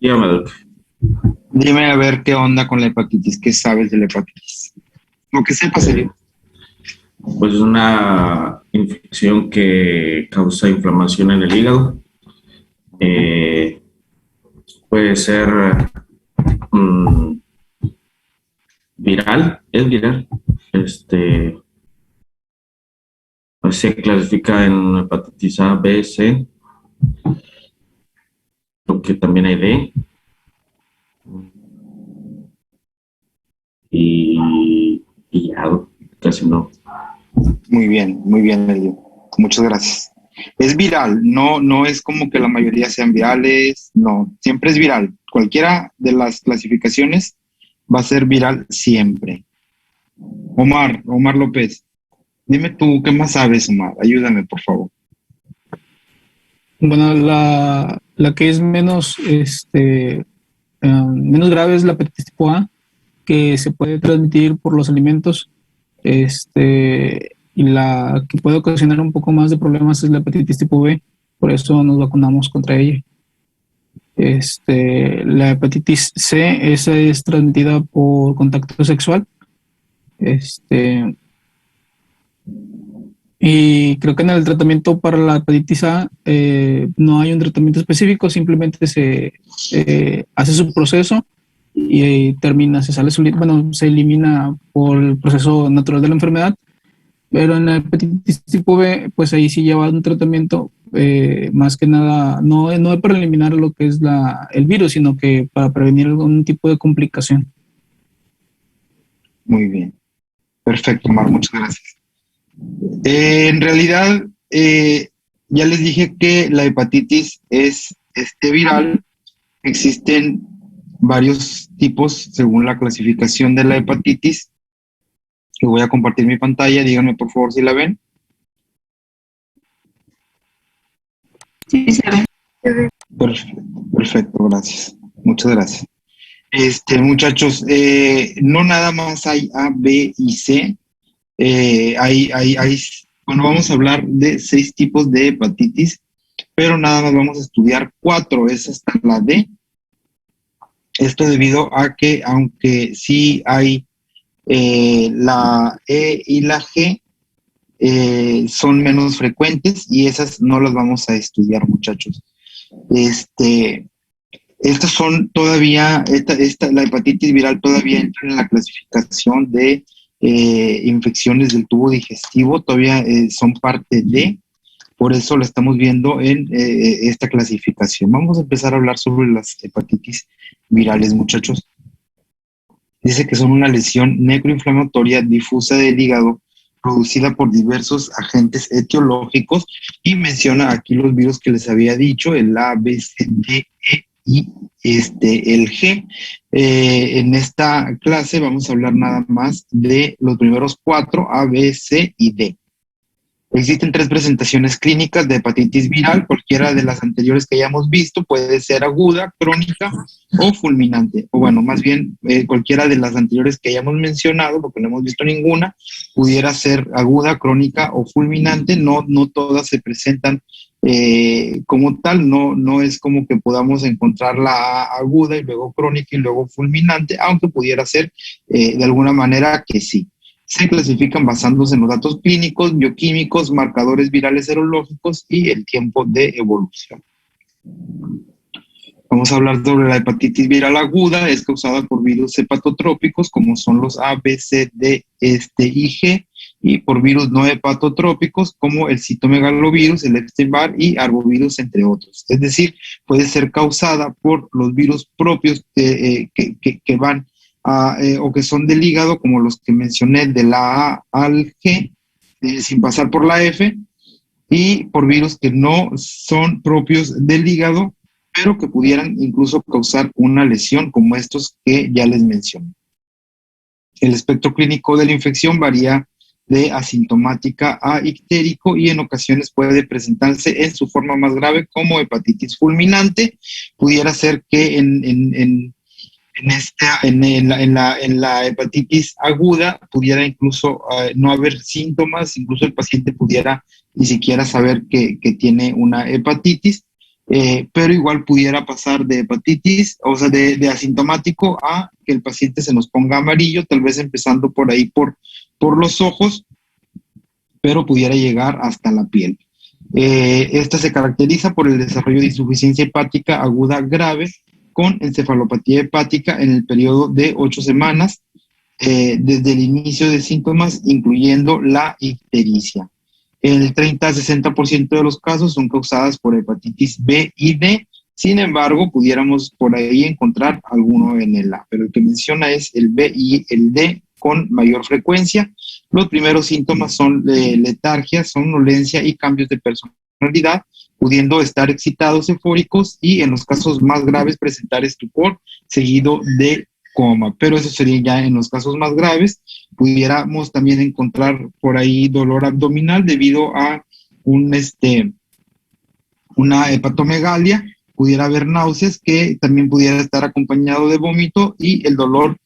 Dígame, Doc. Dime a ver qué onda con la hepatitis, qué sabes de la hepatitis. Lo que sepa sería. Pues es una infección que causa inflamación en el hígado. Eh, Puede ser mm, viral, es viral. Este, Se clasifica en hepatitis A, B, C, lo que también hay D. Y ya, casi no. Muy bien, Elio. Muchas gracias. Es viral, no es como que la mayoría sean virales, no, siempre es viral. Cualquiera de las clasificaciones va a ser viral siempre. Omar López, dime tú, ¿qué más sabes, Omar? Ayúdame, por favor. Bueno, la que es menos grave es la hepatitis tipo A, que se puede transmitir por los alimentos. Y la que puede ocasionar un poco más de problemas es la hepatitis tipo B, por eso nos vacunamos contra ella. La hepatitis C, esa es transmitida por contacto sexual. Este, Y creo que en el tratamiento para la hepatitis A no hay un tratamiento específico, simplemente se hace su proceso y termina, se elimina por el proceso natural de la enfermedad, pero en la hepatitis tipo B, pues ahí sí lleva un tratamiento más que nada, no es para eliminar lo que es el virus, sino que para prevenir algún tipo de complicación. Muy bien. Perfecto, Omar, muchas gracias. En realidad, ya les dije que la hepatitis es viral. Existen varios tipos según la clasificación de la hepatitis. Les voy a compartir mi pantalla, díganme por favor si la ven. Sí, se ve. Perfecto, perfecto, gracias. Muchas gracias. Muchachos, no nada más hay A, B y C. Bueno, vamos a hablar de 6 tipos de hepatitis, pero nada más vamos a estudiar 4, es hasta la D. Esto debido a que, aunque sí hay la E y la G, son menos frecuentes y esas no las vamos a estudiar, muchachos. Estas son todavía, la hepatitis viral todavía entra en la clasificación de infecciones del tubo digestivo, todavía son parte de, por eso la estamos viendo en esta clasificación. Vamos a empezar a hablar sobre las hepatitis virales, muchachos. Dice que son una lesión necroinflamatoria difusa del hígado producida por diversos agentes etiológicos y menciona aquí los virus que les había dicho, el A, B, C, D, E y el G. En esta clase vamos a hablar nada más de los primeros 4, A, B, C y D. Existen 3 presentaciones clínicas de hepatitis viral, cualquiera de las anteriores que hayamos visto, puede ser aguda, crónica o fulminante, o bueno, más bien cualquiera de las anteriores que hayamos mencionado, porque no hemos visto ninguna, pudiera ser aguda, crónica o fulminante, no todas se presentan como tal, no es como que podamos encontrar la aguda y luego crónica y luego fulminante, aunque pudiera ser de alguna manera que sí. Se clasifican basándose en los datos clínicos, bioquímicos, marcadores virales serológicos y el tiempo de evolución. Vamos a hablar sobre la hepatitis viral aguda, es causada por virus hepatotrópicos como son los A, B, C, D, y G, y por virus no hepatotrópicos como el citomegalovirus, el Epstein-Barr y arbovirus, entre otros. Es decir, puede ser causada por los virus propios que van o que son del hígado, como los que mencioné, de la A al G, sin pasar por la F, y por virus que no son propios del hígado, pero que pudieran incluso causar una lesión, como estos que ya les mencioné. El espectro clínico de la infección varía de asintomática a ictérico y en ocasiones puede presentarse en su forma más grave como hepatitis fulminante. Pudiera ser que en la hepatitis aguda pudiera incluso no haber síntomas, incluso el paciente pudiera ni siquiera saber que tiene una hepatitis. pero igual pudiera pasar de hepatitis, o sea, de asintomático a que el paciente se nos ponga amarillo, tal vez empezando por ahí por los ojos, pero pudiera llegar hasta la piel. Esta se caracteriza por el desarrollo de insuficiencia hepática aguda grave con encefalopatía hepática en el periodo de 8 semanas, desde el inicio de síntomas, incluyendo la ictericia. El 30 a 60% de los casos son causadas por hepatitis B y D. Sin embargo, pudiéramos por ahí encontrar alguno en el A, pero el que menciona es el B y el D con mayor frecuencia. Los primeros síntomas son letargia, somnolencia y cambios de personalidad, pudiendo estar excitados, eufóricos y en los casos más graves presentar estupor seguido de coma, pero eso sería ya en los casos más graves. Pudiéramos también encontrar por ahí dolor abdominal debido a una hepatomegalia, pudiera haber náuseas que también pudiera estar acompañado de vómito y el dolor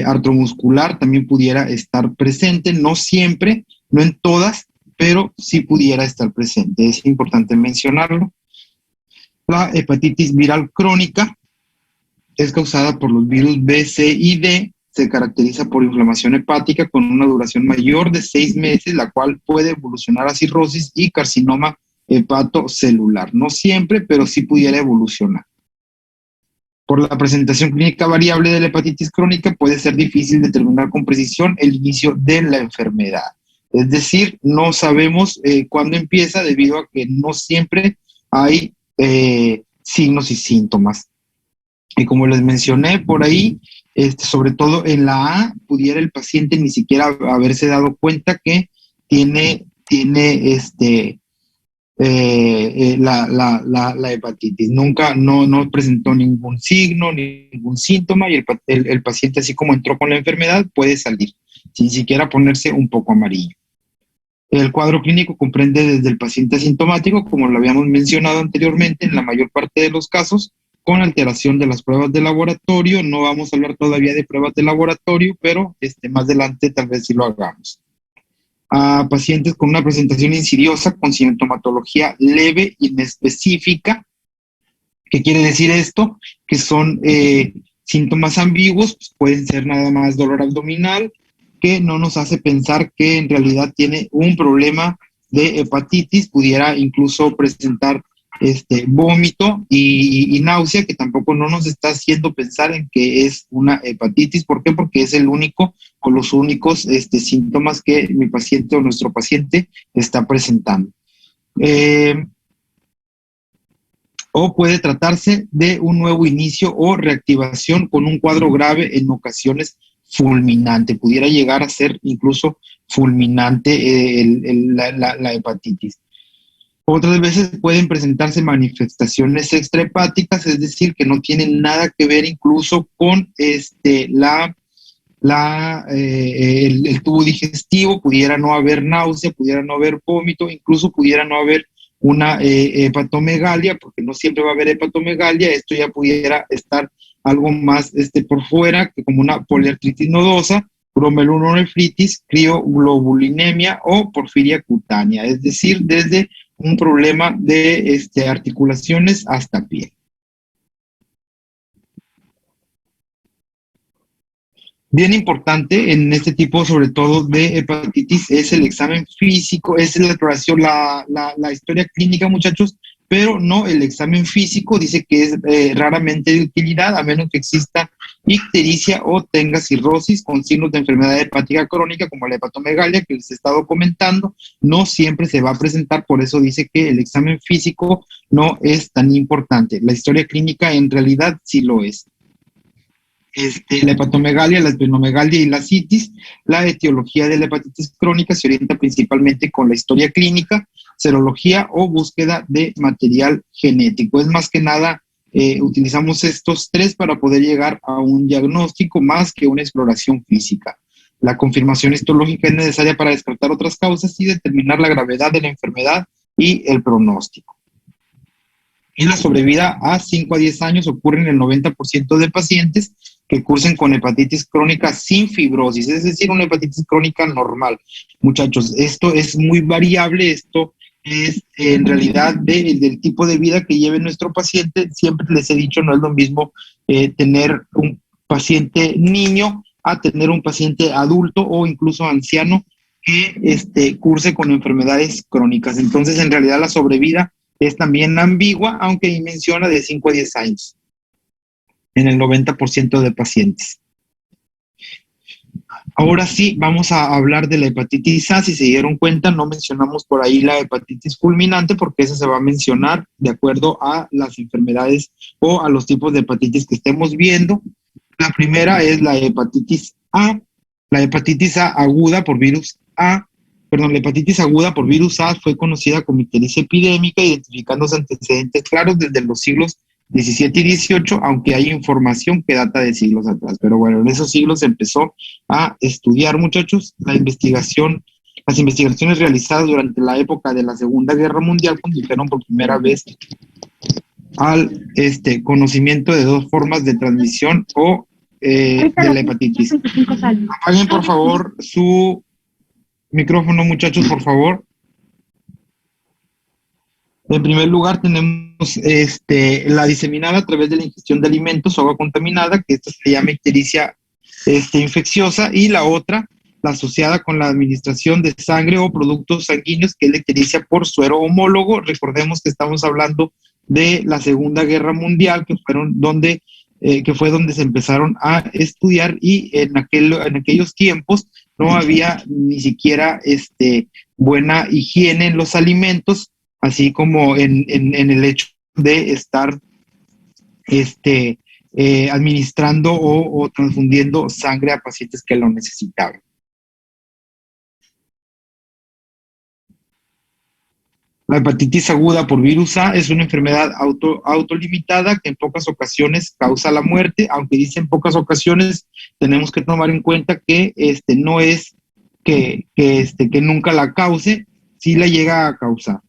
artromuscular también pudiera estar presente, no siempre, no en todas, pero sí pudiera estar presente. Es importante mencionarlo. La hepatitis viral crónica es causada por los virus B, C y D. Se caracteriza por inflamación hepática con una duración mayor de 6 meses, la cual puede evolucionar a cirrosis y carcinoma hepatocelular. No siempre, pero sí pudiera evolucionar. Por la presentación clínica variable de la hepatitis crónica puede ser difícil determinar con precisión el inicio de la enfermedad. Es decir, no sabemos cuándo empieza debido a que no siempre hay signos y síntomas. Y como les mencioné por ahí, sobre todo en la A, pudiera el paciente ni siquiera haberse dado cuenta que tiene la hepatitis. Nunca, no presentó ningún signo, ningún síntoma y el paciente, así como entró con la enfermedad, puede salir sin siquiera ponerse un poco amarillo. El cuadro clínico comprende desde el paciente asintomático, como lo habíamos mencionado anteriormente, en la mayor parte de los casos, con alteración de las pruebas de laboratorio. No vamos a hablar todavía de pruebas de laboratorio, pero más adelante tal vez sí lo hagamos. A pacientes con una presentación insidiosa con sintomatología leve, inespecífica. ¿Qué quiere decir esto? Que son síntomas ambiguos, pues pueden ser nada más dolor abdominal, que no nos hace pensar que en realidad tiene un problema de hepatitis, pudiera incluso presentar vómito y náusea, que tampoco no nos está haciendo pensar en que es una hepatitis. ¿Por qué? Porque es el único o los únicos síntomas que mi paciente o nuestro paciente está presentando. O puede tratarse de un nuevo inicio o reactivación con un cuadro grave, en ocasiones fulminante. Pudiera llegar a ser incluso fulminante la hepatitis. Otras veces pueden presentarse manifestaciones extrahepáticas, es decir, que no tienen nada que ver incluso con el tubo digestivo. Pudiera no haber náusea, pudiera no haber vómito, incluso pudiera no haber una hepatomegalia, porque no siempre va a haber hepatomegalia. Esto ya pudiera estar algo más por fuera, que como una poliartritis nodosa, glomerulonefritis, crioglobulinemia o porfiria cutánea, es decir, desde un problema de articulaciones hasta piel. Bien importante en este tipo, sobre todo de hepatitis, es el examen físico, es la exploración, la historia clínica, muchachos, pero no el examen físico. Dice que es raramente de utilidad, a menos que exista ictericia o tenga cirrosis con signos de enfermedad hepática crónica, como la hepatomegalia que les he estado comentando. No siempre se va a presentar, por eso dice que el examen físico no es tan importante. La historia clínica en realidad sí lo es. La hepatomegalia, la esplenomegalia y la citis. La etiología de la hepatitis crónica se orienta principalmente con la historia clínica, serología o búsqueda de material genético. Es más que nada, utilizamos estos tres para poder llegar a un diagnóstico más que una exploración física. La confirmación histológica es necesaria para descartar otras causas y determinar la gravedad de la enfermedad y el pronóstico. Y la sobrevida a 5 a 10 años ocurre en el 90% de pacientes que cursen con hepatitis crónica sin fibrosis, es decir, una hepatitis crónica normal. Muchachos, esto es muy variable, esto es en realidad del tipo de vida que lleve nuestro paciente. Siempre les he dicho, no es lo mismo tener un paciente niño a tener un paciente adulto o incluso anciano que curse con enfermedades crónicas. Entonces, en realidad, la sobrevida es también ambigua, aunque menciona de 5 a 10 años en el 90% de pacientes. Ahora sí, vamos a hablar de la hepatitis A. Si se dieron cuenta, no mencionamos por ahí la hepatitis fulminante porque esa se va a mencionar de acuerdo a las enfermedades o a los tipos de hepatitis que estemos viendo. La primera es la hepatitis A. La hepatitis A aguda por virus A, la hepatitis aguda por virus A fue conocida como ictericia epidémica, identificándose antecedentes claros desde los siglos XVII y XVIII, aunque hay información que data de siglos atrás. Pero bueno, en esos siglos se empezó a estudiar, muchachos. Las investigaciones realizadas durante la época de la Segunda Guerra Mundial condujeron por primera vez al conocimiento de dos formas de transmisión o de la hepatitis. Apaguen, por favor, su micrófono, muchachos, por favor. En primer lugar, tenemos la diseminada a través de la ingestión de alimentos o agua contaminada, que esta se llama ictericia infecciosa, y la otra, la asociada con la administración de sangre o productos sanguíneos, que es la ictericia por suero homólogo. Recordemos que estamos hablando de la Segunda Guerra Mundial, que fue donde se empezaron a estudiar, y en aquellos tiempos no había ni siquiera buena higiene en los alimentos, así como en el hecho de estar administrando o transfundiendo sangre a pacientes que lo necesitaban. La hepatitis aguda por virus A es una enfermedad autolimitada que en pocas ocasiones causa la muerte, aunque dice en pocas ocasiones, tenemos que tomar en cuenta que no es que nunca la cause, sí la llega a causar.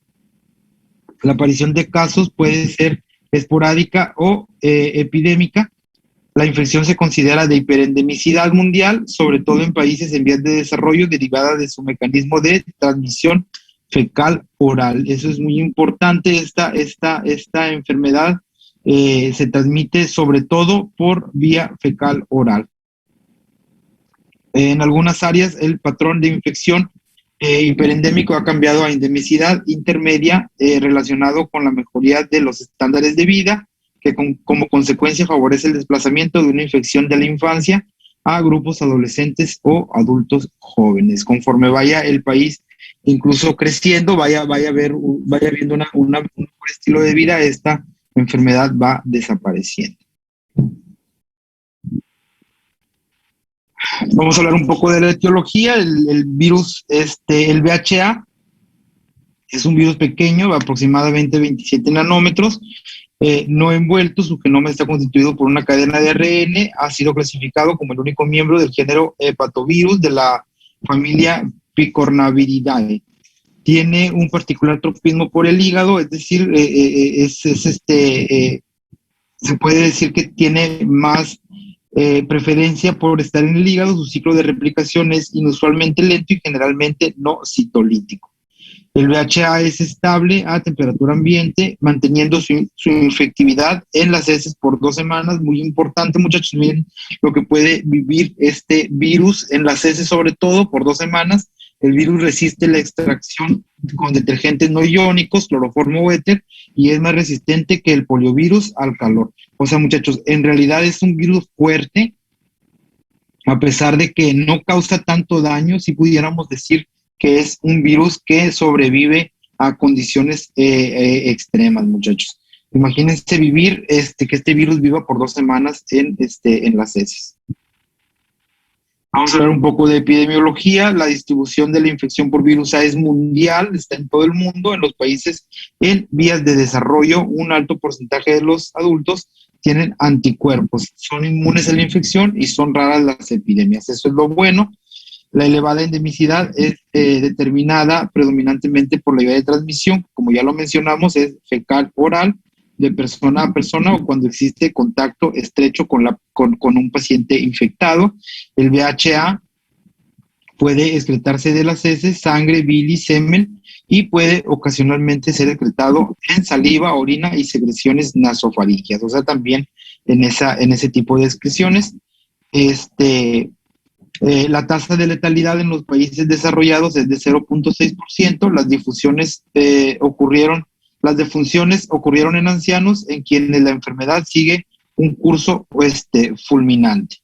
La aparición de casos puede ser esporádica o epidémica. La infección se considera de hiperendemicidad mundial, sobre todo en países en vías de desarrollo, derivada de su mecanismo de transmisión fecal oral. Eso es muy importante. Esta enfermedad se transmite sobre todo por vía fecal oral. En algunas áreas el patrón de infección hiperendémico ha cambiado a endemicidad intermedia, relacionado con la mejoría de los estándares de vida, que como consecuencia favorece el desplazamiento de una infección de la infancia a grupos adolescentes o adultos jóvenes. Conforme vaya el país incluso creciendo, vaya viendo un mejor estilo de vida, esta enfermedad va desapareciendo. Vamos a hablar un poco de la etiología. El virus, el VHA, es un virus pequeño, aproximadamente 27 nanómetros, no envuelto. Su genoma está constituido por una cadena de ARN. Ha sido clasificado como el único miembro del género hepatovirus de la familia Picornaviridae. Tiene un particular tropismo por el hígado, es decir, se puede decir que tiene más preferencia por estar en el hígado. Su ciclo de replicación es inusualmente lento y generalmente no citolítico. El VHA es estable a temperatura ambiente, manteniendo su infectividad en las heces por 2 semanas. Muy importante, muchachos, miren lo que puede vivir este virus en las heces, sobre todo por 2 semanas. El virus resiste la extracción con detergentes no iónicos, cloroformo o éter, y es más resistente que el poliovirus al calor. O sea, muchachos, en realidad es un virus fuerte, a pesar de que no causa tanto daño. Si pudiéramos decir que es un virus que sobrevive a condiciones extremas, muchachos. Imagínense vivir, que este virus viva por 2 semanas en las heces. Vamos a hablar un poco de epidemiología. La distribución de la infección por virus A es mundial, está en todo el mundo. En los países en vías de desarrollo, un alto porcentaje de los adultos tienen anticuerpos, son inmunes a la infección y son raras las epidemias. Eso es lo bueno. La elevada endemicidad es determinada predominantemente por la vía de transmisión, como ya lo mencionamos, es fecal oral, de persona a persona, o cuando existe contacto estrecho con un paciente infectado. El VHA puede excretarse de las heces, sangre, bilis, semen, y puede ocasionalmente ser excretado en saliva, orina y secreciones nasofaringias, o sea, también en ese tipo de excreciones. La tasa de letalidad en los países desarrollados es de 0.6%. Las defunciones ocurrieron en ancianos en quienes la enfermedad sigue un curso fulminante.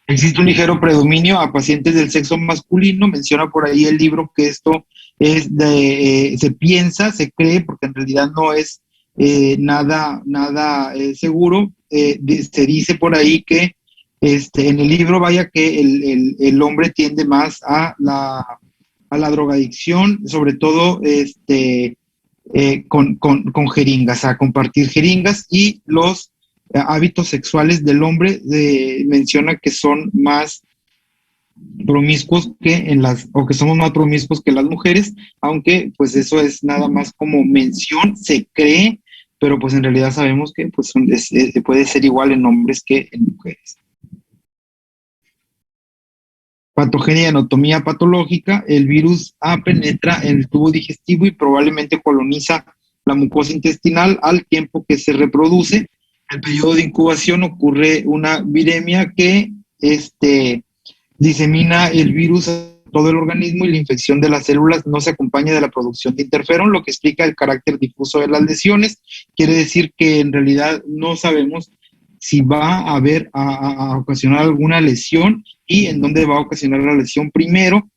Existe un ligero predominio a pacientes del sexo masculino. Menciona por ahí el libro que esto se piensa, se cree, porque en realidad no es nada seguro. Se dice por ahí que en el libro, vaya, que el hombre tiende más a la drogadicción, sobre todo con jeringas, a compartir jeringas, y los hábitos sexuales del hombre menciona que son más promiscuos o que somos más promiscuos que las mujeres, aunque pues eso es nada más como mención, se cree, pero pues en realidad sabemos que pues puede ser igual en hombres que en mujeres. Patogenia y anatomía patológica. El virus A penetra en el tubo digestivo y probablemente coloniza la mucosa intestinal al tiempo que se reproduce. En el periodo de incubación ocurre una viremia que disemina el virus a todo el organismo, y la infección de las células no se acompaña de la producción de interferón, lo que explica el carácter difuso de las lesiones. Quiere decir que en realidad no sabemos si va a ocasionar alguna lesión y en dónde va a ocasionar la lesión. Primero,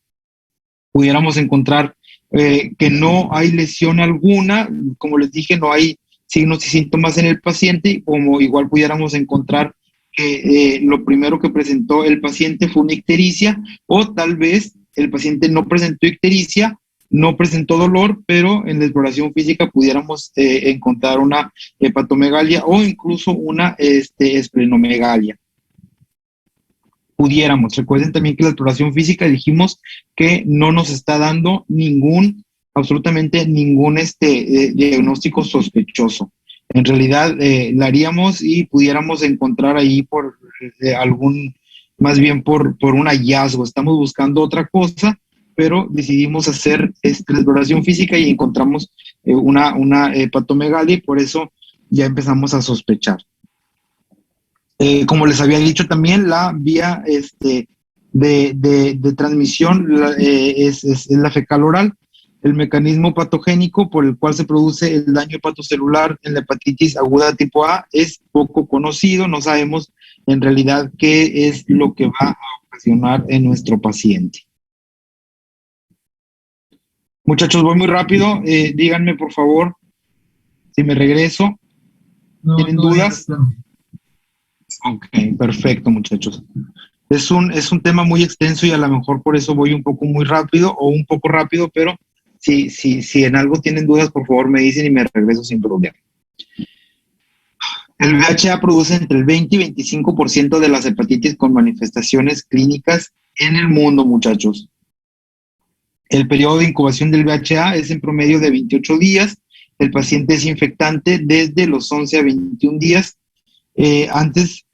pudiéramos encontrar que no hay lesión alguna, como les dije, no hay signos y síntomas en el paciente, como igual pudiéramos encontrar que lo primero que presentó el paciente fue una ictericia, o tal vez el paciente no presentó ictericia, no presentó dolor, pero en la exploración física pudiéramos encontrar una hepatomegalia o incluso una esplenomegalia. Recuerden también que la exploración física dijimos que no nos está dando absolutamente ningún diagnóstico sospechoso. En realidad la haríamos y pudiéramos encontrar ahí más bien por un hallazgo. Estamos buscando otra cosa, pero decidimos hacer la exploración física y encontramos una hepatomegalia, y por eso ya empezamos a sospechar. Como les había dicho también, la vía de transmisión es la fecal oral. El mecanismo patogénico por el cual se produce el daño hepatocelular en la hepatitis aguda tipo A es poco conocido. No sabemos en realidad qué es lo que va a ocasionar en nuestro paciente. Muchachos, voy muy rápido. Díganme, por favor, si me regreso. ¿Tienen dudas? Ok, perfecto, muchachos. Es un tema muy extenso y a lo mejor por eso voy un poco muy rápido o un poco rápido, pero si en algo tienen dudas, por favor me dicen y me regreso sin problema. El VIH produce entre el 20 y 25% de las hepatitis con manifestaciones clínicas en el mundo, muchachos. El periodo de incubación del VIH es en promedio de 28 días. El paciente es infectante desde los 11 a 21 días. Antes,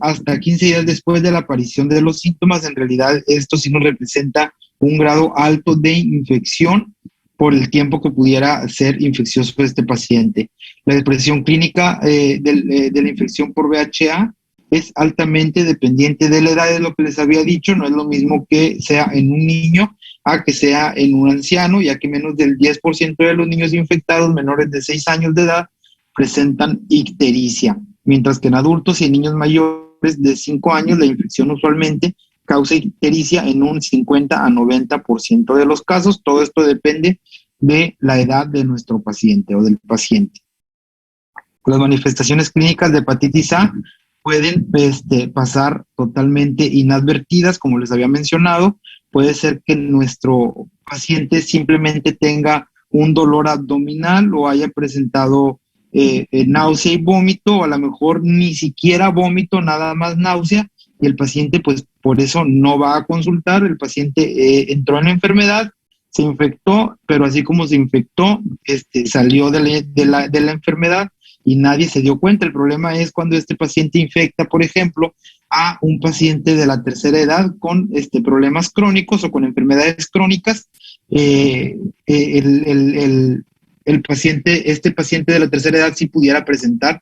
hasta 15 días después de la aparición de los síntomas. En realidad, esto sí nos representa un grado alto de infección por el tiempo que pudiera ser infeccioso este paciente. La expresión clínica de la infección por VIH es altamente dependiente de la edad, es lo que les había dicho. No es lo mismo que sea en un niño a que sea en un anciano, ya que menos del 10% de los niños infectados menores de 6 años de edad presentan ictericia, mientras que en adultos y en niños mayores de 5 años la infección usualmente causa ictericia en un 50 a 90% de los casos. Todo esto depende de la edad de nuestro paciente o del paciente. Las manifestaciones clínicas de hepatitis A pueden pasar totalmente inadvertidas, como les había mencionado. Puede ser que nuestro paciente simplemente tenga un dolor abdominal o haya presentado náusea y vómito, o a lo mejor ni siquiera vómito, nada más náusea, y el paciente pues por eso no va a consultar. El paciente entró en la enfermedad, se infectó, pero así como se infectó, salió de la enfermedad y nadie se dio cuenta. El problema es cuando este paciente infecta, por ejemplo, a un paciente de la tercera edad con problemas crónicos o con enfermedades crónicas. El paciente, este paciente de la tercera edad sí pudiera presentar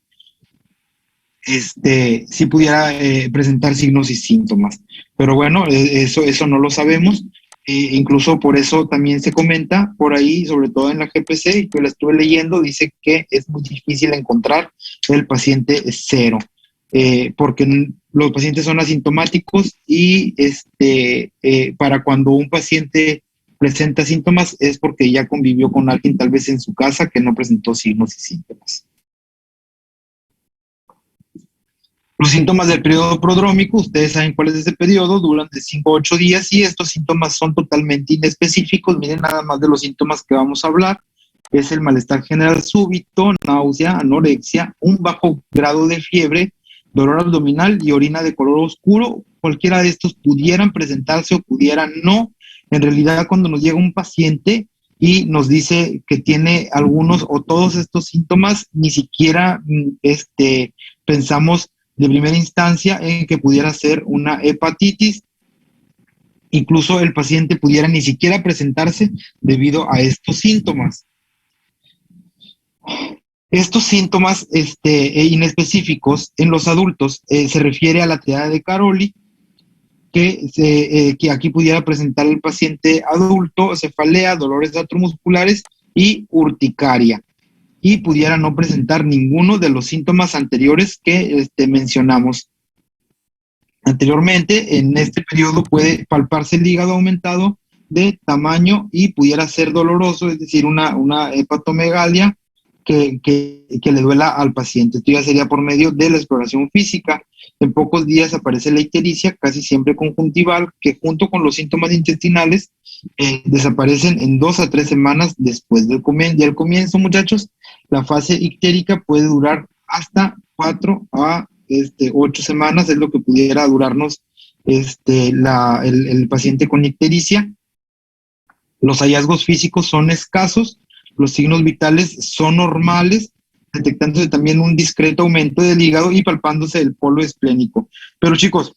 presentar signos y síntomas. Pero bueno, eso no lo sabemos. Incluso por eso también se comenta por ahí, sobre todo en la GPC, y que la estuve leyendo, dice que es muy difícil encontrar el paciente cero, porque los pacientes son asintomáticos y para cuando un paciente presenta síntomas es porque ya convivió con alguien tal vez en su casa que no presentó signos y síntomas. Los síntomas del periodo prodrómico, ustedes saben cuál es ese periodo, duran de 5 a 8 días y estos síntomas son totalmente inespecíficos. Miren nada más de los síntomas que vamos a hablar. Es el malestar general súbito, náusea, anorexia, un bajo grado de fiebre, dolor abdominal y orina de color oscuro. Cualquiera de estos pudieran presentarse o pudieran no. En realidad, cuando nos llega un paciente y nos dice que tiene algunos o todos estos síntomas, ni siquiera pensamos de primera instancia en que pudiera ser una hepatitis. Incluso el paciente pudiera ni siquiera presentarse debido a estos síntomas. Estos síntomas inespecíficos en los adultos se refiere a la triada de Caroli, que aquí pudiera presentar el paciente adulto cefalea, dolores atromusculares y urticaria, y pudiera no presentar ninguno de los síntomas anteriores que mencionamos anteriormente. En este periodo puede palparse el hígado aumentado de tamaño y pudiera ser doloroso, es decir, una hepatomegalia que le duela al paciente. Esto ya sería por medio de la exploración física. En pocos días aparece la ictericia, casi siempre conjuntival, que junto con los síntomas intestinales desaparecen en 2 a 3 semanas después del comienzo, muchachos. La fase ictérica puede durar hasta 4 a 8 semanas, es lo que pudiera durarnos el paciente con ictericia. Los hallazgos físicos son escasos, los signos vitales son normales, detectándose también un discreto aumento del hígado y palpándose el polo esplénico. Pero chicos,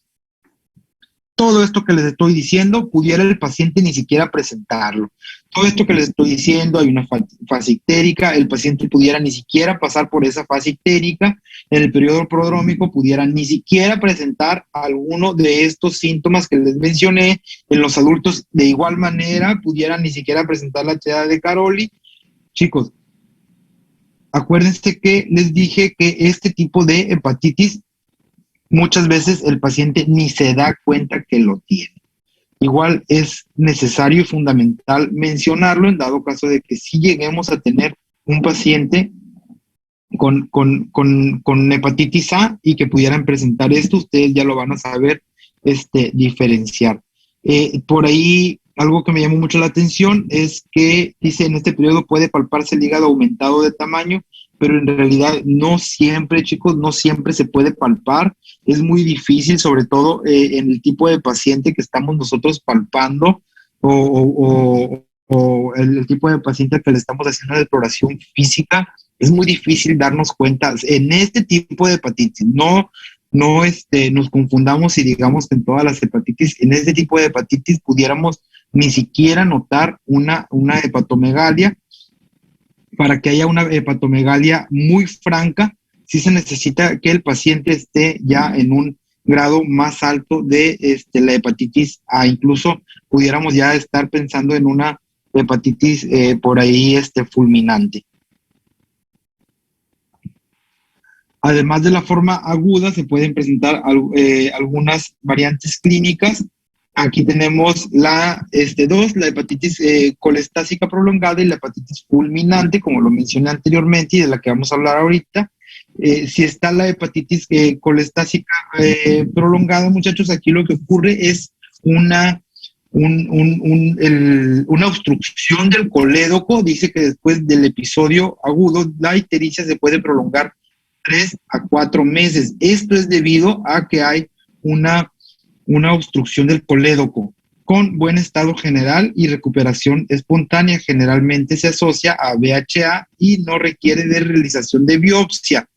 todo esto que les estoy diciendo, pudiera el paciente ni siquiera presentarlo. Todo esto que les estoy diciendo, hay una fase ictérica, el paciente pudiera ni siquiera pasar por esa fase ictérica, en el periodo prodrómico pudiera ni siquiera presentar alguno de estos síntomas que les mencioné. En los adultos, de igual manera, pudiera ni siquiera presentar la triada de Caroli. Chicos, acuérdense que les dije que este tipo de hepatitis muchas veces el paciente ni se da cuenta que lo tiene. Igual es necesario y fundamental mencionarlo en dado caso de que sí lleguemos a tener un paciente con hepatitis A y que pudieran presentar esto, ustedes ya lo van a saber diferenciar. Por ahí, algo que me llamó mucho la atención es que dice: en este periodo puede palparse el hígado aumentado de tamaño, pero en realidad no siempre, chicos, no siempre se puede palpar. Es muy difícil, sobre todo en el tipo de paciente que estamos nosotros palpando o el tipo de paciente que le estamos haciendo la exploración física. Es muy difícil darnos cuenta en este tipo de hepatitis. No nos confundamos y digamos que en todas las hepatitis, en este tipo de hepatitis pudiéramos ni siquiera notar una hepatomegalia. Para que haya una hepatomegalia muy franca, sí se necesita que el paciente esté ya en un grado más alto de la hepatitis A. Incluso pudiéramos ya estar pensando en una hepatitis por ahí fulminante. Además de la forma aguda, se pueden presentar algunas variantes clínicas. Aquí tenemos la hepatitis colestásica prolongada y la hepatitis fulminante, como lo mencioné anteriormente y de la que vamos a hablar ahorita. Si está la hepatitis colestásica prolongada, muchachos, aquí lo que ocurre es una obstrucción del colédoco. Dice que después del episodio agudo, la ictericia se puede prolongar 3 a 4 meses. Esto es debido a que hay una obstrucción del colédoco. Con buen estado general y recuperación espontánea, generalmente se asocia a VHA y no requiere de realización de biopsia.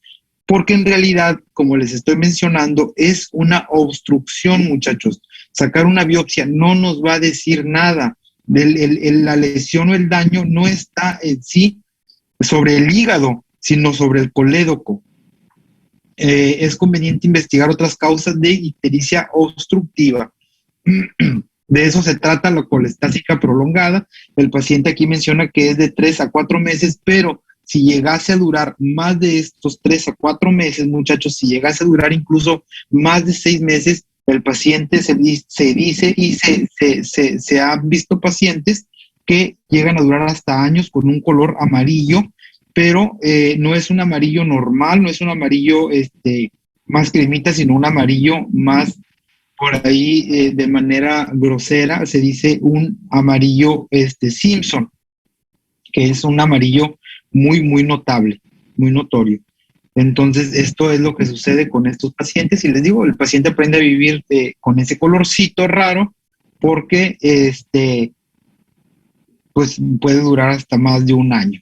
porque en realidad, como les estoy mencionando, es una obstrucción, muchachos. Sacar una biopsia no nos va a decir nada. La lesión o el daño no está en sí sobre el hígado, sino sobre el colédoco. Es conveniente investigar otras causas de ictericia obstructiva. De eso se trata la colestática prolongada. El paciente aquí menciona que es de 3 a 4 meses, pero si llegase a durar más de estos 3 a 4 meses, muchachos, si llegase a durar incluso más de 6 meses, el paciente se dice y se han visto pacientes que llegan a durar hasta años con un color amarillo, pero no es un amarillo normal, no es un amarillo más cremita, sino un amarillo más por ahí de manera grosera, se dice un amarillo Simpson, que es un amarillo muy, muy notable, muy notorio. Entonces, esto es lo que sucede con estos pacientes. Y les digo, el paciente aprende a vivir con ese colorcito raro porque pues puede durar hasta más de un año.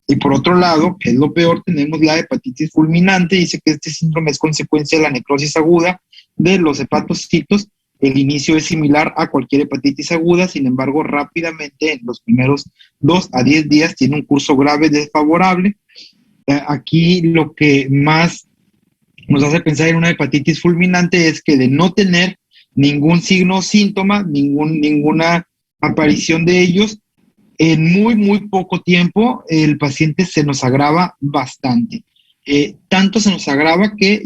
Y por otro lado, que es lo peor, tenemos la hepatitis fulminante. Dice que este síndrome es consecuencia de la necrosis aguda de los hepatocitos. El inicio es similar a cualquier hepatitis aguda, sin embargo, rápidamente en los primeros 2 a 10 días tiene un curso grave desfavorable. Aquí lo que más nos hace pensar en una hepatitis fulminante es que de no tener ningún signo o síntoma, ninguna aparición de ellos, en muy, muy poco tiempo el paciente se nos agrava bastante. Tanto se nos agrava que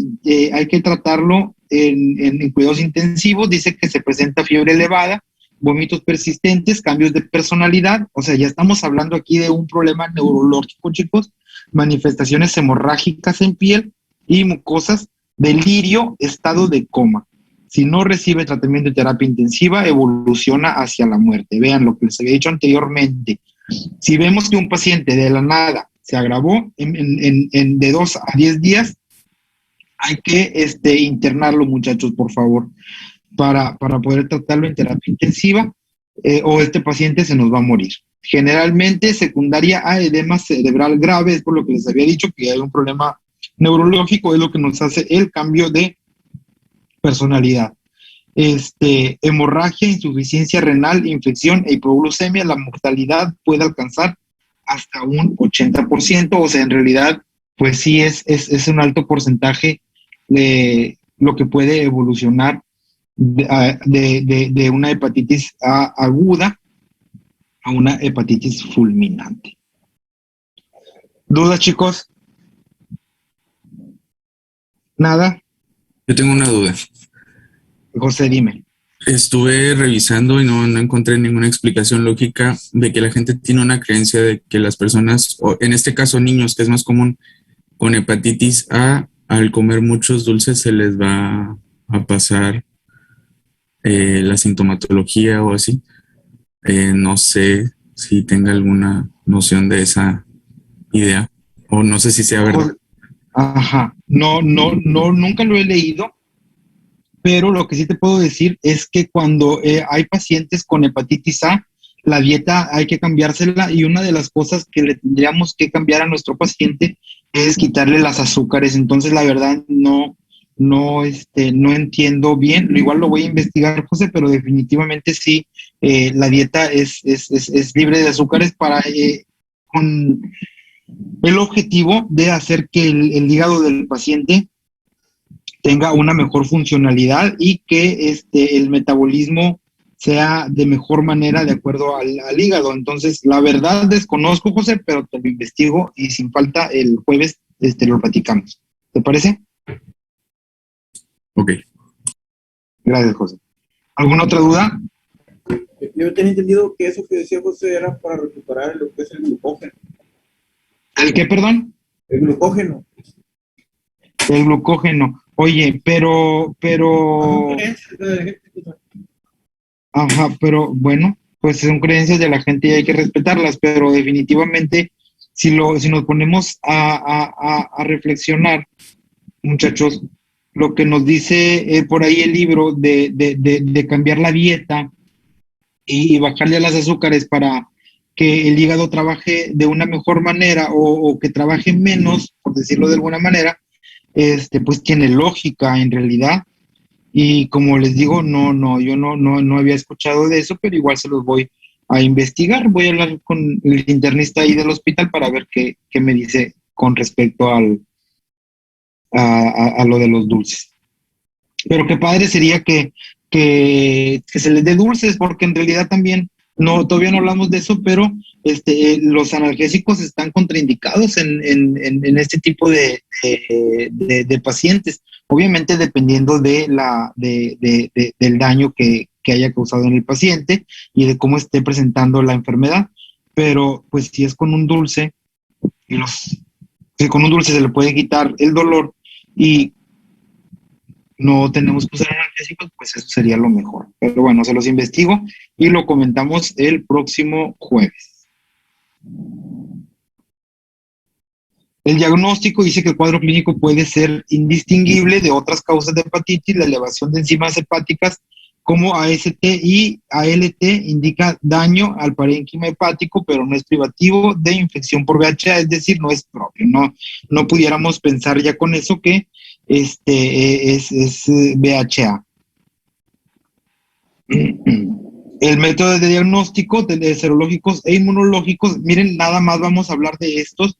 hay que tratarlo en cuidados intensivos. Dice que se presenta fiebre elevada, vómitos persistentes, cambios de personalidad. O sea, ya estamos hablando aquí de un problema neurológico, chicos. Manifestaciones hemorrágicas en piel y mucosas, delirio, estado de coma. Si no recibe tratamiento de terapia intensiva, evoluciona hacia la muerte. Vean lo que les había dicho anteriormente. Si vemos que un paciente de la nada se agravó de 2 a 10 días, hay que internarlo, muchachos, por favor, para poder tratarlo en terapia intensiva, o este paciente se nos va a morir. Generalmente secundaria a edema cerebral grave, es por lo que les había dicho que hay un problema neurológico, es lo que nos hace el cambio de personalidad. Hemorragia, insuficiencia renal, infección e hipoglucemia, la mortalidad puede alcanzar hasta un 80%, o sea, en realidad, pues sí es un alto porcentaje de lo que puede evolucionar de una hepatitis aguda a una hepatitis fulminante. ¿Dudas, chicos? ¿Nada? Yo tengo una duda. José, dime. Estuve revisando y no encontré ninguna explicación lógica de que la gente tiene una creencia de que las personas, o en este caso niños, que es más común, con hepatitis A, al comer muchos dulces se les va a pasar la sintomatología o así. No sé si tenga alguna noción de esa idea, o no sé si sea verdad. Ajá, no, nunca lo he leído, pero lo que sí te puedo decir es que cuando hay pacientes con hepatitis A, la dieta hay que cambiársela, y una de las cosas que le tendríamos que cambiar a nuestro paciente es quitarle las azúcares. Entonces, la verdad, no entiendo bien. Igual lo voy a investigar, José, pero definitivamente sí, la dieta es libre de azúcares con el objetivo de hacer que el hígado del paciente tenga una mejor funcionalidad y que el metabolismo sea de mejor manera de acuerdo al hígado. Entonces, la verdad desconozco, José, pero te lo investigo y sin falta el jueves lo platicamos. ¿Te parece? Ok. Gracias, José. ¿Alguna otra duda? Yo tenía entendido que eso que decía José era para recuperar lo que es el glucógeno. ¿El qué, perdón? El glucógeno. El glucógeno. Oye, pero... Ajá, pero bueno, pues son creencias de la gente y hay que respetarlas, pero definitivamente si nos ponemos a reflexionar, muchachos, lo que nos dice por ahí el libro de cambiar la dieta y bajarle a las azúcares para que el hígado trabaje de una mejor manera o que trabaje menos, por decirlo de alguna manera, pues tiene lógica en realidad. Y como les digo, yo no había escuchado de eso, pero igual se los voy a investigar. Voy a hablar con el internista ahí del hospital para ver qué me dice con respecto a lo de los dulces. Pero qué padre sería que se les dé dulces, porque en realidad también, todavía no hablamos de eso, pero los analgésicos están contraindicados en este tipo de pacientes. Obviamente dependiendo del daño que haya causado en el paciente y de cómo esté presentando la enfermedad. Pero pues si es con un dulce, si con un dulce se le puede quitar el dolor y no tenemos que usar analgésicos, pues eso sería lo mejor. Pero bueno, se los investigo y lo comentamos el próximo jueves. El diagnóstico dice que el cuadro clínico puede ser indistinguible de otras causas de hepatitis. La elevación de enzimas hepáticas como AST y ALT indica daño al parénquima hepático, pero no es privativo de infección por VHA, es decir, no es propio. No pudiéramos pensar ya con eso que es VHA. El método de diagnóstico de serológicos e inmunológicos, miren, nada más vamos a hablar de estos.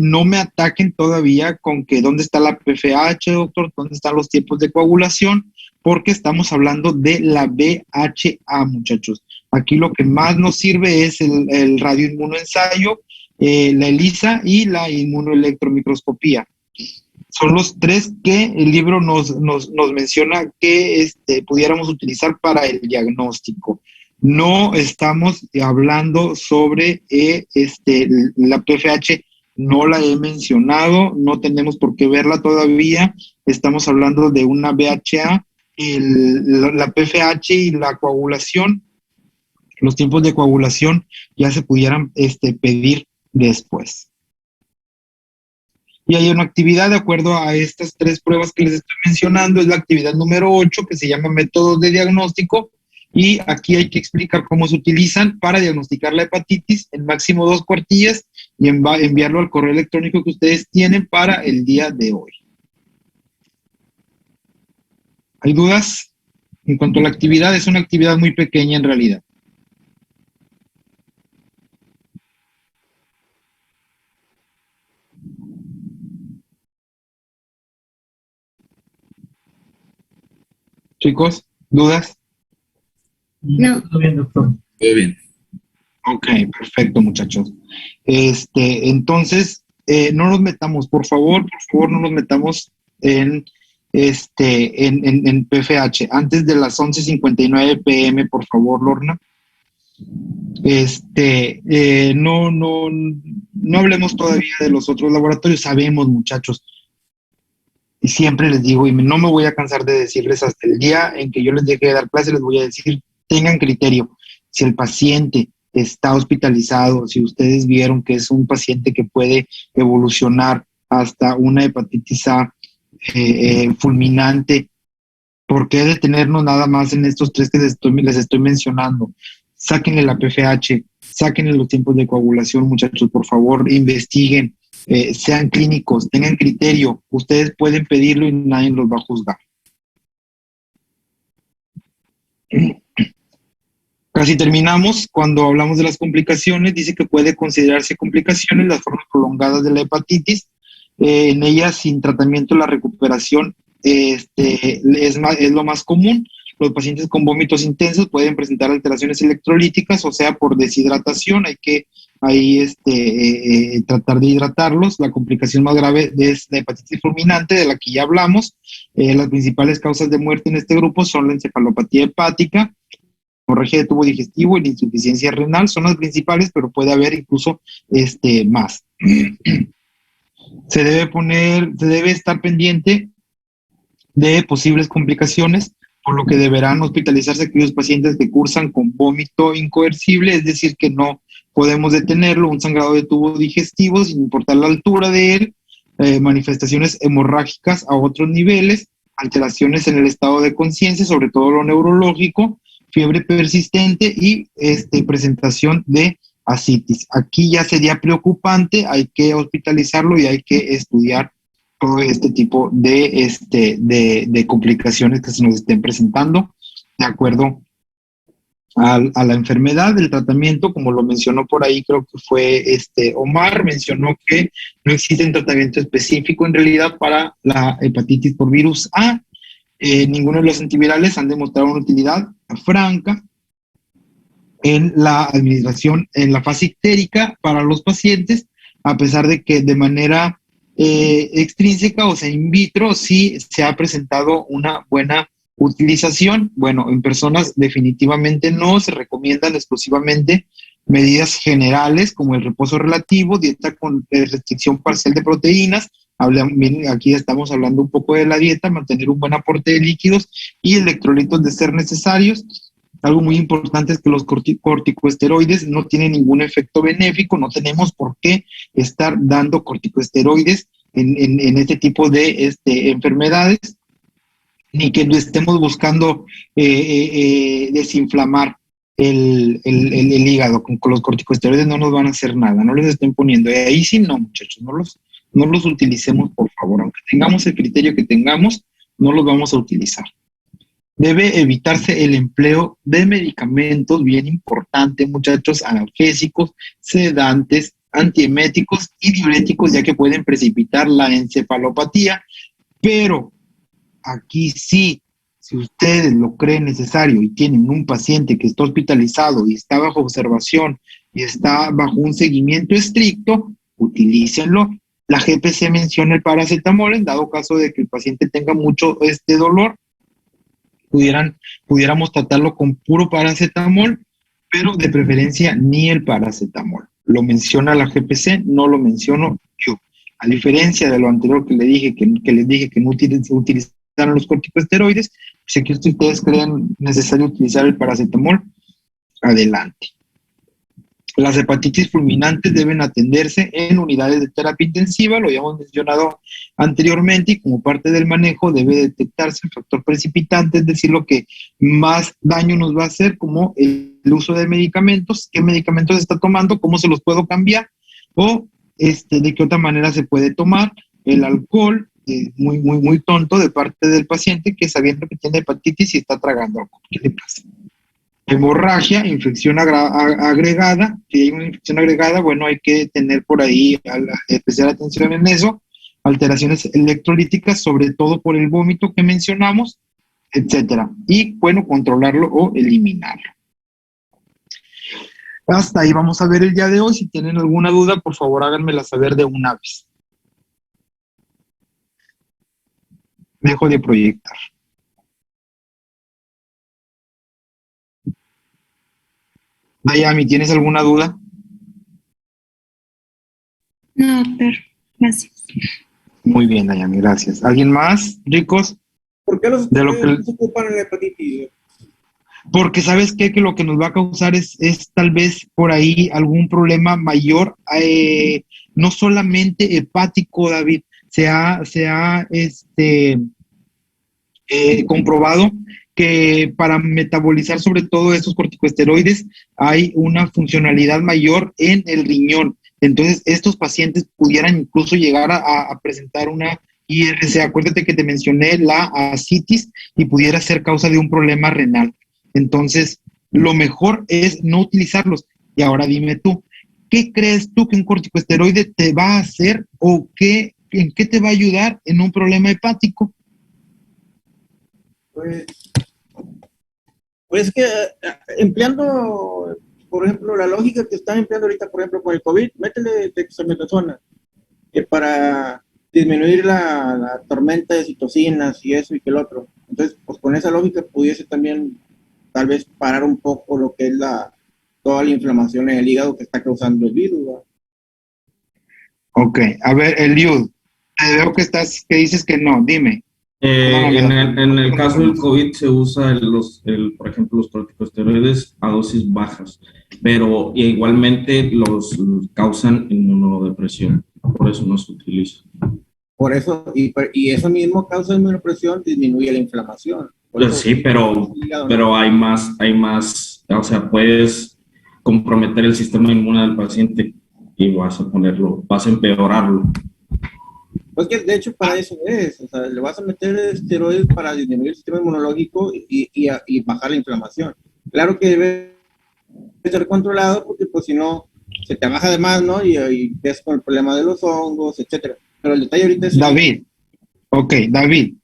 No me ataquen todavía con que dónde está la PFH, doctor, dónde están los tiempos de coagulación, porque estamos hablando de la VHA, muchachos. Aquí lo que más nos sirve es el radioinmunoensayo, la ELISA y la inmunoelectromicroscopía. Son los tres que el libro nos menciona que pudiéramos utilizar para el diagnóstico. No estamos hablando sobre la PFH, no la he mencionado, no tenemos por qué verla todavía. Estamos hablando de una VHA, la PFH y la coagulación. Los tiempos de coagulación ya se pudieran pedir después. Y hay una actividad de acuerdo a estas tres pruebas que les estoy mencionando, es la actividad número 8, que se llama métodos de diagnóstico, y aquí hay que explicar cómo se utilizan para diagnosticar la hepatitis en máximo 2 cuartillas y enviarlo al correo electrónico que ustedes tienen para el día de hoy. ¿Hay dudas? En cuanto a la actividad, es una actividad muy pequeña en realidad. Chicos, ¿dudas? No. Todo bien, doctor. Todo bien. Ok, perfecto, muchachos. Entonces, no nos metamos, por favor, no nos metamos en PFH. Antes de las 11:59 p.m., por favor, Lorna. No hablemos todavía de los otros laboratorios. Sabemos, muchachos, y siempre les digo, y no me voy a cansar de decirles, hasta el día en que yo les deje de dar clase, les voy a decir, tengan criterio. Si el paciente está hospitalizado, si ustedes vieron que es un paciente que puede evolucionar hasta una hepatitis A fulminante, ¿por qué detenernos nada más en estos tres que les estoy mencionando? Sáquenle la PFH, sáquenle los tiempos de coagulación, muchachos, por favor, investiguen, sean clínicos, tengan criterio. Ustedes pueden pedirlo y nadie los va a juzgar. Casi terminamos. Cuando hablamos de las complicaciones, dice que puede considerarse complicaciones las formas prolongadas de la hepatitis. En ellas, sin tratamiento, la recuperación es lo más común. Los pacientes con vómitos intensos pueden presentar alteraciones electrolíticas, o sea, por deshidratación. Hay que tratar de hidratarlos. La complicación más grave es la hepatitis fulminante, de la que ya hablamos. Las principales causas de muerte en este grupo son la encefalopatía hepática, hemorragia de tubo digestivo y la insuficiencia renal. Son las principales, pero puede haber incluso más. Se debe estar pendiente de posibles complicaciones, por lo que deberán hospitalizarse aquellos pacientes que cursan con vómito incoercible, es decir, que no podemos detenerlo, un sangrado de tubo digestivo sin importar la altura de él, manifestaciones hemorrágicas a otros niveles, alteraciones en el estado de conciencia, sobre todo lo neurológico, fiebre persistente y presentación de ascitis. Aquí ya sería preocupante, hay que hospitalizarlo y hay que estudiar todo este tipo de complicaciones que se nos estén presentando de acuerdo a la enfermedad. El tratamiento, como lo mencionó por ahí, creo que fue Omar, mencionó que no existe un tratamiento específico en realidad para la hepatitis por virus A. Ninguno de los antivirales han demostrado una utilidad franca en la administración en la fase ictérica para los pacientes, a pesar de que de manera extrínseca, o sea, in vitro, sí se ha presentado una buena utilización. Bueno, en personas definitivamente no se recomiendan exclusivamente medidas generales como el reposo relativo, dieta con restricción parcial de proteínas. Miren, aquí estamos hablando un poco de la dieta, mantener un buen aporte de líquidos y electrolitos de ser necesarios. Algo muy importante es que los corticosteroides no tienen ningún efecto benéfico, no tenemos por qué estar dando corticosteroides en este tipo de enfermedades, ni que estemos buscando desinflamar el hígado. Con los corticosteroides no nos van a hacer nada, no les estén poniendo. Ahí sí no, muchachos, no los utilicemos, por favor. Aunque tengamos el criterio que tengamos, no los vamos a utilizar. Debe evitarse el empleo de medicamentos, bien importante, muchachos, analgésicos, sedantes, antieméticos y diuréticos, ya que pueden precipitar la encefalopatía. Pero aquí sí, si ustedes lo creen necesario y tienen un paciente que está hospitalizado y está bajo observación y está bajo un seguimiento estricto, utilícenlo. La GPC menciona el paracetamol en dado caso de que el paciente tenga mucho dolor. Pudiéramos tratarlo con puro paracetamol, pero de preferencia ni el paracetamol. Lo menciona la GPC, no lo menciono yo. A diferencia de lo anterior que les dije que no utilizaran los corticosteroides, si aquí ustedes creen necesario utilizar el paracetamol, adelante. Las hepatitis fulminantes deben atenderse en unidades de terapia intensiva, lo habíamos mencionado anteriormente, y como parte del manejo debe detectarse el factor precipitante, es decir, lo que más daño nos va a hacer, como el uso de medicamentos, qué medicamentos se está tomando, cómo se los puedo cambiar, o de qué otra manera se puede tomar. El alcohol, muy tonto de parte del paciente que sabiendo que tiene hepatitis y está tragando alcohol. ¿Qué le pasa? Hemorragia, infección agregada. Si hay una infección agregada, bueno, hay que tener por ahí especial atención en eso. Alteraciones electrolíticas, sobre todo por el vómito que mencionamos, etcétera. Y, bueno, controlarlo o eliminarlo. Hasta ahí vamos a ver el día de hoy. Si tienen alguna duda, por favor, háganmela saber de una vez. Dejo de proyectar. Dayami, ¿tienes alguna duda? No, doctor. Gracias. Muy bien, Dayami, gracias. ¿Alguien más, ricos? ¿Por qué los De lo estudiantes que- se ocupan en la hepatitis? Porque ¿sabes qué? Que lo que nos va a causar es tal vez por ahí algún problema mayor, no solamente hepático, David. Se ha comprobado que para metabolizar sobre todo estos corticosteroides hay una funcionalidad mayor en el riñón. Entonces, estos pacientes pudieran incluso llegar a presentar una IRC. Acuérdate que te mencioné la ascitis y pudiera ser causa de un problema renal. Entonces, lo mejor es no utilizarlos. Y ahora dime tú, ¿qué crees tú que un corticosteroide te va a hacer o en qué te va a ayudar en un problema hepático? Pues que empleando, por ejemplo, la lógica que están empleando ahorita, por ejemplo, con el COVID, métele dexametasona para disminuir la tormenta de citocinas y eso y que el otro. Entonces, pues con esa lógica pudiese también tal vez parar un poco lo que es toda la inflamación en el hígado que está causando el virus, ¿verdad? Ok, a ver, Eliud, te veo que dices que no, dime. En el caso del COVID se usa por ejemplo, los corticosteroides a dosis bajas, pero igualmente los causan inmunodepresión, por eso no se utiliza. Por eso, y eso mismo causa inmunodepresión, disminuye la inflamación. Por eso, Sí, pero hay más, o sea, puedes comprometer el sistema inmune del paciente y vas a empeorarlo. Pues que de hecho para eso es, o sea, le vas a meter esteroides para disminuir el sistema inmunológico y bajar la inflamación. Claro que debe ser controlado porque pues si no se te baja de más, ¿no? Y ves con el problema de los hongos, etcétera. Pero el detalle ahorita es... David, David,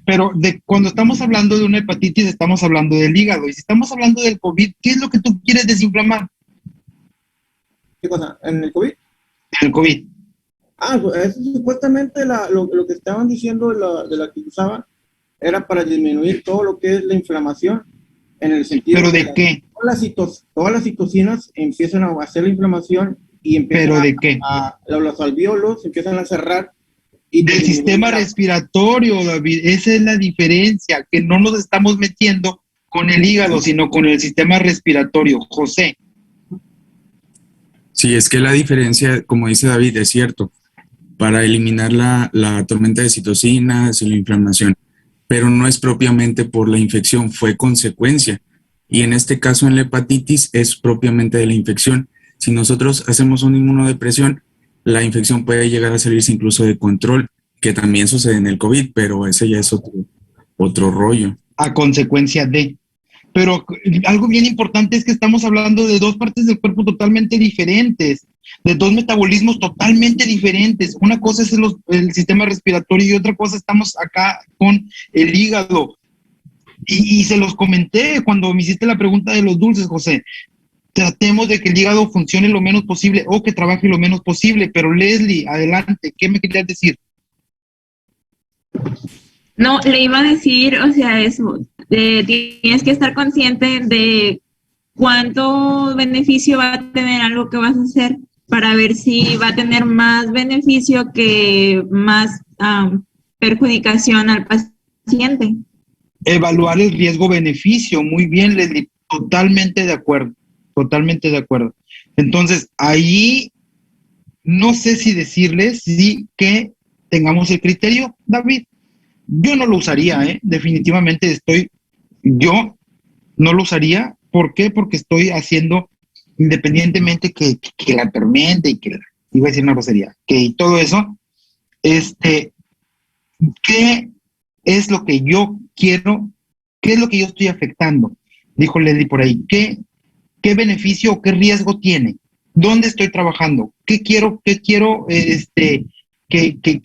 pero cuando estamos hablando de una hepatitis estamos hablando del hígado, y si estamos hablando del COVID, ¿qué es lo que tú quieres desinflamar? ¿Qué cosa? ¿En el COVID? El COVID. Pues eso supuestamente lo que estaban diciendo de la que usaban era para disminuir todo lo que es la inflamación, en el sentido ¿Pero de qué? Todas las citocinas empiezan a hacer la inflamación y empiezan ¿Pero de qué? los alvéolos empiezan a cerrar. Y Del sistema respiratorio, David. Esa es la diferencia, que no nos estamos metiendo con el hígado, sino con el sistema respiratorio. José. Sí, es que la diferencia, como dice David, es cierto, para eliminar la tormenta de citocinas y la inflamación, pero no es propiamente por la infección, fue consecuencia. Y en este caso, en la hepatitis, es propiamente de la infección. Si nosotros hacemos una inmunodepresión, la infección puede llegar a salirse incluso de control, que también sucede en el COVID, pero ese ya es otro rollo. A consecuencia de. Pero algo bien importante es que estamos hablando de dos partes del cuerpo totalmente diferentes, de dos metabolismos totalmente diferentes. Una cosa es el sistema respiratorio y otra cosa estamos acá con el hígado. Y se los comenté cuando me hiciste la pregunta de los dulces, José. Tratemos de que el hígado funcione lo menos posible o que trabaje lo menos posible. Pero Leslie, adelante, ¿qué me querías decir? No, le iba a decir, o sea, eso, tienes que estar consciente de cuánto beneficio va a tener algo que vas a hacer para ver si va a tener más beneficio que más perjudicación al paciente. Evaluar el riesgo-beneficio. Muy bien, Leslie, totalmente de acuerdo, totalmente de acuerdo. Entonces, ahí no sé si decirles sí que tengamos el criterio, David. Yo no lo usaría, definitivamente yo no lo usaría. ¿Por qué? Porque estoy haciendo, independientemente que la tormenta y iba a decir una grosería, que todo eso, ¿qué es lo que yo quiero? ¿Qué es lo que yo estoy afectando? Dijo Leslie por ahí. ¿Qué beneficio o qué riesgo tiene? ¿Dónde estoy trabajando? ¿Qué quiero que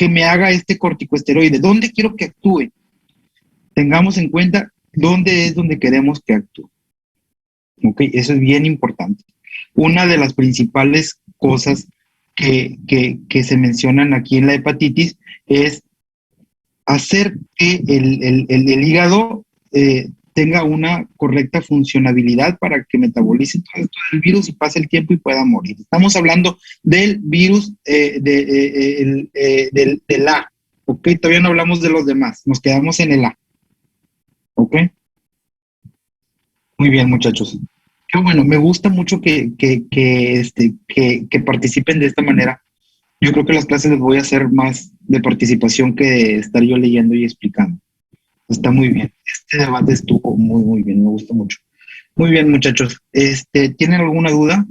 me haga este corticosteroide? ¿Dónde quiero que actúe? Tengamos en cuenta dónde es donde queremos que actúe. ¿Ok? Eso es bien importante. Una de las principales cosas que se mencionan aquí en la hepatitis es hacer que el hígado tenga una correcta funcionabilidad para que metabolice todo esto del virus y pase el tiempo y pueda morir. Estamos hablando del virus del A, ¿ok? Todavía no hablamos de los demás, nos quedamos en el A, ¿ok? Muy bien, muchachos. Qué bueno, me gusta mucho que participen de esta manera. Yo creo que las clases les voy a hacer más de participación que de estar yo leyendo y explicando. Está muy bien. Este debate estuvo muy, muy bien. Me gusta mucho. Muy bien, muchachos. ¿Tienen alguna duda?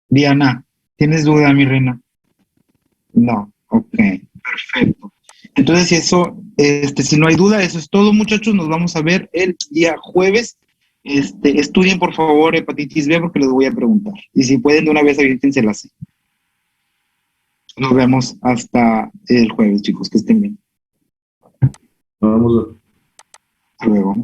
Diana, ¿tienes duda, mi reina? No. Ok, perfecto. Entonces, si no hay duda, eso es todo, muchachos. Nos vamos a ver el día jueves. Estudien, por favor, hepatitis B porque les voy a preguntar. Y si pueden, de una vez aviéntense la C. Nos vemos hasta el jueves, chicos. Que estén bien. Vamos a... Hasta luego.